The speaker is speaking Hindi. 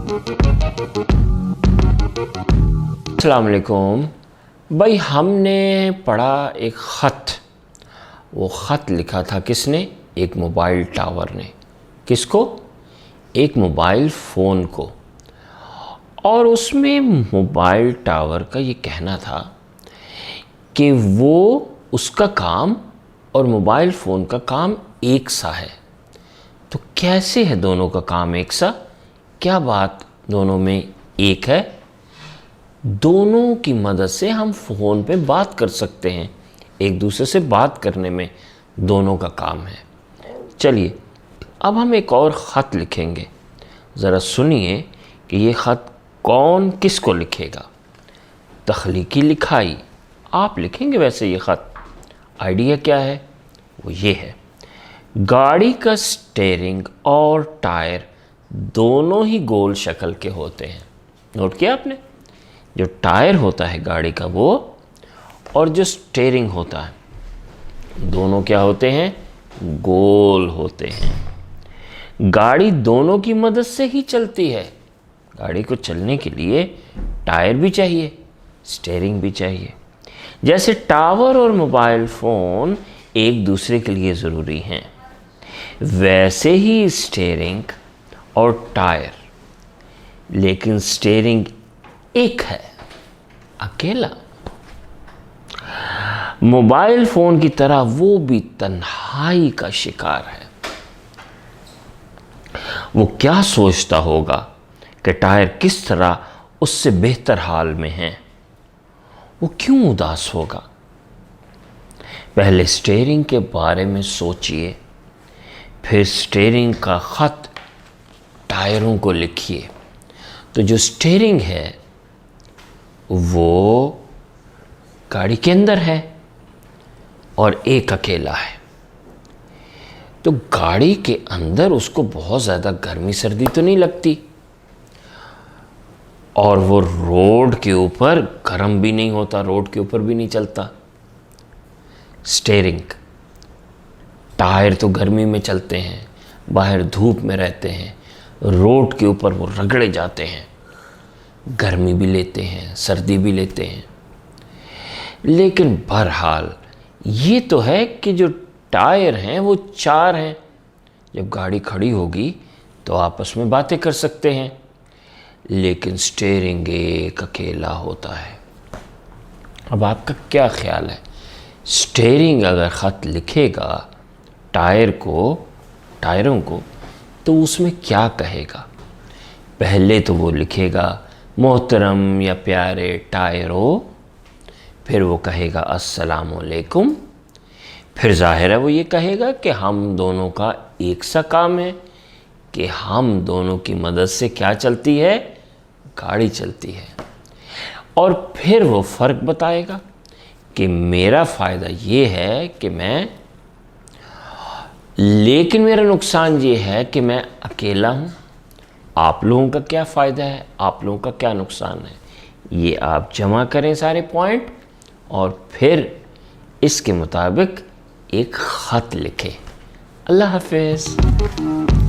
अस्सलाम वालेकुम भाई। हमने पढ़ा एक ख़त। वो ख़त लिखा था किसने? एक मोबाइल टावर ने। किसको? एक मोबाइल फ़ोन को। और उसमें मोबाइल टावर का ये कहना था कि वो उसका काम और मोबाइल फ़ोन का काम एक सा है। तो कैसे है दोनों का काम एक सा? क्या बात दोनों में एक है? दोनों की मदद से हम फ़ोन पे बात कर सकते हैं। एक दूसरे से बात करने में दोनों का काम है। चलिए अब हम एक और ख़त लिखेंगे। ज़रा सुनिए कि ये ख़त कौन किसको लिखेगा। तख्लीकी लिखाई आप लिखेंगे वैसे ये ख़त। आइडिया क्या है? वो ये है, गाड़ी का स्टीयरिंग और टायर दोनों ही गोल शक्ल के होते हैं। नोट किया आपने? जो टायर होता है गाड़ी का वो, और जो स्टीयरिंग होता है, दोनों क्या होते हैं? गोल होते हैं। गाड़ी दोनों की मदद से ही चलती है। गाड़ी को चलने के लिए टायर भी चाहिए, स्टीयरिंग भी चाहिए। जैसे टावर और मोबाइल फ़ोन एक दूसरे के लिए ज़रूरी हैं, वैसे ही स्टीयरिंग और टायर। लेकिन स्टीयरिंग एक है, अकेला। मोबाइल फ़ोन की तरह वो भी तन्हाई का शिकार है। वो क्या सोचता होगा कि टायर किस तरह उससे बेहतर हाल में है। वो क्यों उदास होगा? पहले स्टीयरिंग के बारे में सोचिए, फिर स्टीयरिंग का ख़त टायरों को लिखिए। तो जो स्टीयरिंग है वो गाड़ी के अंदर है और एक अकेला है। तो गाड़ी के अंदर उसको बहुत ज़्यादा गर्मी सर्दी तो नहीं लगती, और वो रोड के ऊपर गर्म भी नहीं होता, रोड के ऊपर भी नहीं चलता। स्टीयरिंग, टायर तो गर्मी में चलते हैं, बाहर धूप में रहते हैं, रोड के ऊपर वो रगड़े जाते हैं, गर्मी भी लेते हैं, सर्दी भी लेते हैं। लेकिन बहरहाल ये तो है कि जो टायर हैं वो चार हैं। जब गाड़ी खड़ी होगी तो आपस में बातें कर सकते हैं। लेकिन स्टीयरिंग एक अकेला होता है। अब आपका क्या ख्याल है, स्टीयरिंग अगर ख़त लिखेगा टायरों को, तो उसमें क्या कहेगा? पहले तो वो लिखेगा मोहतरम या प्यारे टायरों, फिर वो कहेगा अस्सलामुअलैकुम, फिर ज़ाहिर है वो ये कहेगा कि हम दोनों का एक सा काम है, कि हम दोनों की मदद से क्या चलती है? गाड़ी चलती है। और फिर वो फ़र्क बताएगा कि मेरा फ़ायदा ये है कि लेकिन मेरा नुकसान ये है कि मैं अकेला हूँ। आप लोगों का क्या फ़ायदा है, आप लोगों का क्या नुकसान है? ये आप जमा करें सारे पॉइंट और फिर इसके मुताबिक एक ख़त लिखें। अल्लाह हाफ़िज़।